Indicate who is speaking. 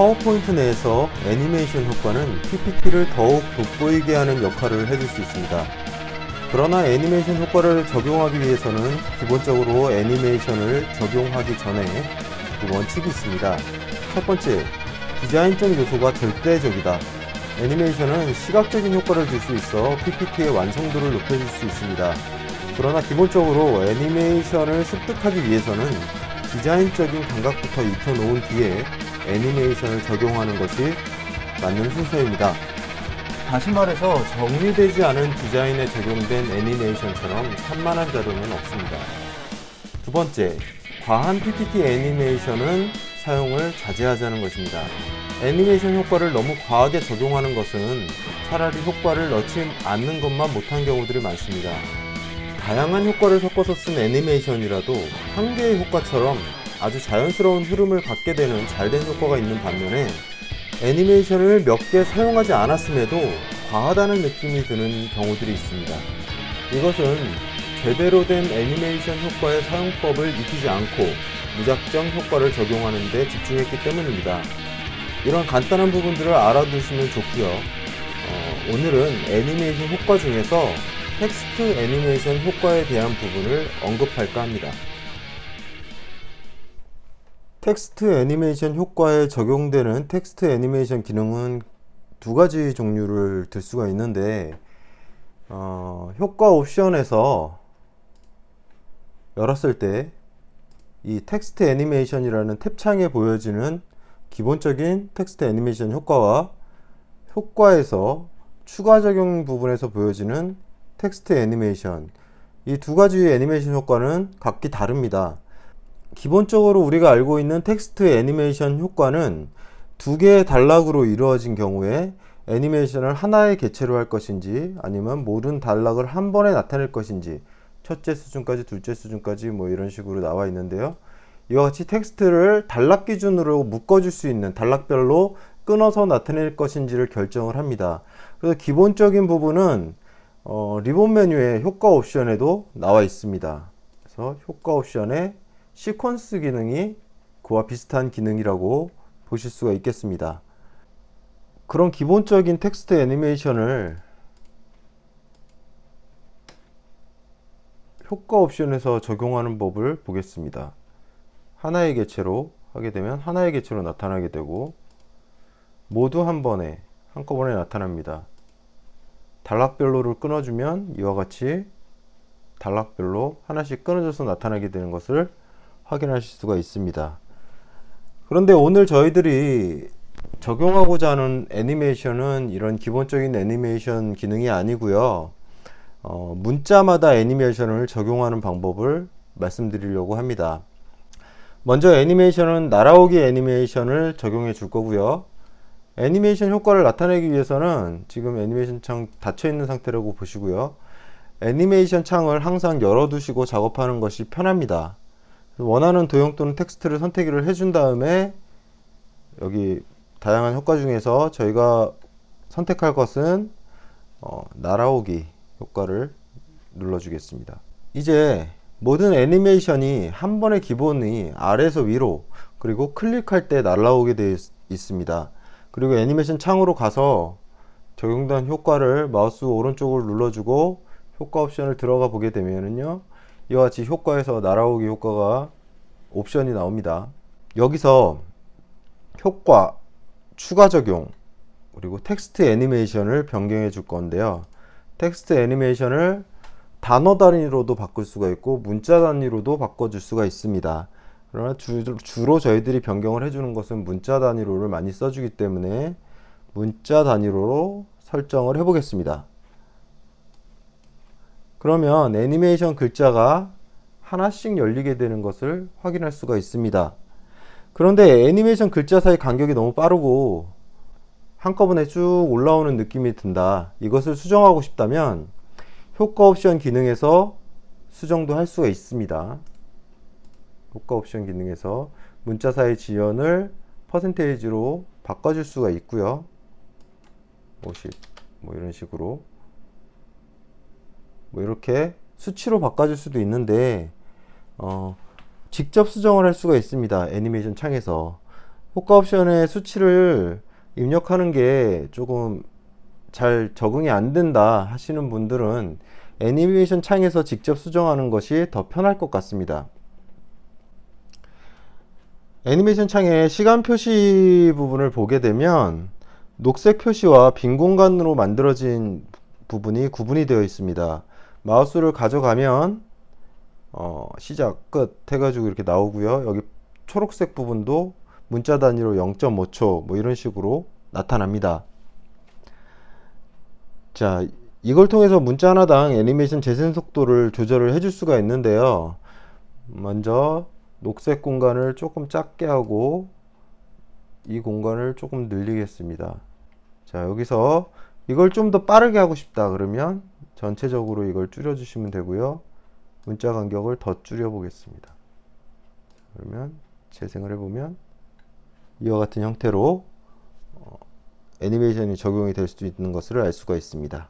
Speaker 1: 파워포인트 내에서 애니메이션 효과는 PPT를 더욱 돋보이게 하는 역할을 해줄 수 있습니다. 그러나 애니메이션 효과를 적용하기 위해서는 기본적으로 애니메이션을 적용하기 전에 그 원칙이 있습니다. 첫 번째, 디자인적 요소가 절대적이다. 애니메이션은 시각적인 효과를 줄 수 있어 PPT의 완성도를 높여줄 수 있습니다. 그러나 기본적으로 애니메이션을 습득하기 위해서는 디자인적인 감각부터 익혀놓은 뒤에 애니메이션을 적용하는 것이 맞는 순서입니다. 다시 말해서 정리되지 않은 디자인에 적용된 애니메이션처럼 산만한 자료는 없습니다. 두 번째, 과한 PPT 애니메이션은 사용을 자제하자는 것입니다. 애니메이션 효과를 너무 과하게 적용하는 것은 차라리 효과를 넣지 않는 것만 못한 경우들이 많습니다. 다양한 효과를 섞어서 쓴 애니메이션이라도 한 개의 효과처럼 아주 자연스러운 흐름을 갖게 되는 잘된 효과가 있는 반면에 애니메이션을 몇 개 사용하지 않았음에도 과하다는 느낌이 드는 경우들이 있습니다. 이것은 제대로 된 애니메이션 효과의 사용법을 익히지 않고 무작정 효과를 적용하는 데 집중했기 때문입니다. 이런 간단한 부분들을 알아두시면 좋고요. 오늘은 애니메이션 효과 중에서 텍스트 애니메이션 효과에 대한 부분을 언급할까 합니다. 텍스트 애니메이션 효과에 적용되는 텍스트 애니메이션 기능은 두 가지 종류를 들 수가 있는데 효과 옵션에서 열었을 때 이 텍스트 애니메이션이라는 탭창에 보여지는 기본적인 텍스트 애니메이션 효과와 효과에서 추가 적용 부분에서 보여지는 텍스트 애니메이션, 이 두 가지의 애니메이션 효과는 각기 다릅니다. 기본적으로 우리가 알고 있는 텍스트 애니메이션 효과는 두 개의 단락으로 이루어진 경우에 애니메이션을 하나의 개체로 할 것인지 아니면 모든 단락을 한 번에 나타낼 것인지 첫째 수준까지 둘째 수준까지 뭐 이런 식으로 나와 있는데요. 이와 같이 텍스트를 단락 기준으로 묶어줄 수 있는 단락별로 끊어서 나타낼 것인지를 결정을 합니다. 그래서 기본적인 부분은 리본 메뉴의 효과 옵션에도 나와 있습니다. 그래서 효과 옵션에 시퀀스 기능이 그와 비슷한 기능이라고 보실 수가 있겠습니다. 그런 기본적인 텍스트 애니메이션을 효과 옵션에서 적용하는 법을 보겠습니다. 하나의 개체로 하게 되면 하나의 개체로 나타나게 되고 모두 한꺼번에 나타납니다. 단락별로를 끊어주면 이와 같이 단락별로 하나씩 끊어져서 나타나게 되는 것을 확인하실 수가 있습니다. 그런데 오늘 저희들이 적용하고자 하는 애니메이션은 이런 기본적인 애니메이션 기능이 아니고요. 문자마다 애니메이션을 적용하는 방법을 말씀드리려고 합니다. 먼저 애니메이션은 날아오기 애니메이션을 적용해 줄 거고요. 애니메이션 효과를 나타내기 위해서는 지금 애니메이션 창 닫혀 있는 상태라고 보시고요. 애니메이션 창을 항상 열어두시고 작업하는 것이 편합니다. 원하는 도형 또는 텍스트를 선택을 해준 다음에 여기 다양한 효과 중에서 저희가 선택할 것은 날아오기 효과를 눌러주겠습니다. 이제 모든 애니메이션이 한 번의 기본이 아래에서 위로 그리고 클릭할 때 날아오게 되어 있습니다. 그리고 애니메이션 창으로 가서 적용된 효과를 마우스 오른쪽을 눌러주고 효과 옵션을 들어가 보게 되면요, 이와 같이 효과에서 날아오기 효과가 옵션이 나옵니다. 여기서 효과, 추가 적용, 그리고 텍스트 애니메이션을 변경해 줄 건데요. 텍스트 애니메이션을 단어 단위로도 바꿀 수가 있고 문자 단위로도 바꿔줄 수가 있습니다. 그러나 주로 저희들이 변경을 해주는 것은 문자 단위로를 많이 써주기 때문에 문자 단위로로 설정을 해보겠습니다. 그러면 애니메이션 글자가 하나씩 열리게 되는 것을 확인할 수가 있습니다. 그런데 애니메이션 글자 사이 간격이 너무 빠르고 한꺼번에 쭉 올라오는 느낌이 든다. 이것을 수정하고 싶다면 효과 옵션 기능에서 수정도 할 수가 있습니다. 효과 옵션 기능에서 문자 사이 지연을 퍼센테이지로 바꿔줄 수가 있고요. 50, 뭐 이런 식으로 뭐 이렇게 수치로 바꿔줄 수도 있는데 직접 수정을 할 수가 있습니다. 애니메이션 창에서. 호가 옵션의 수치를 입력하는 게 조금 잘 적응이 안 된다 하시는 분들은 애니메이션 창에서 직접 수정하는 것이 더 편할 것 같습니다. 애니메이션 창의 시간 표시 부분을 보게 되면 녹색 표시와 빈 공간으로 만들어진 부분이 구분이 되어 있습니다. 마우스를 가져가면 시작, 끝 해가지고 이렇게 나오고요. 여기 초록색 부분도 문자 단위로 0.5초 뭐 이런 식으로 나타납니다. 자, 이걸 통해서 문자 하나당 애니메이션 재생 속도를 조절을 해줄 수가 있는데요. 먼저 녹색 공간을 조금 작게 하고 이 공간을 조금 늘리겠습니다. 자, 여기서 이걸 좀 더 빠르게 하고 싶다 그러면 전체적으로 이걸 줄여 주시면 되고요. 문자 간격을 더 줄여 보겠습니다. 그러면 재생을 해보면 이와 같은 형태로 애니메이션이 적용이 될 수 있는 것을 알 수가 있습니다.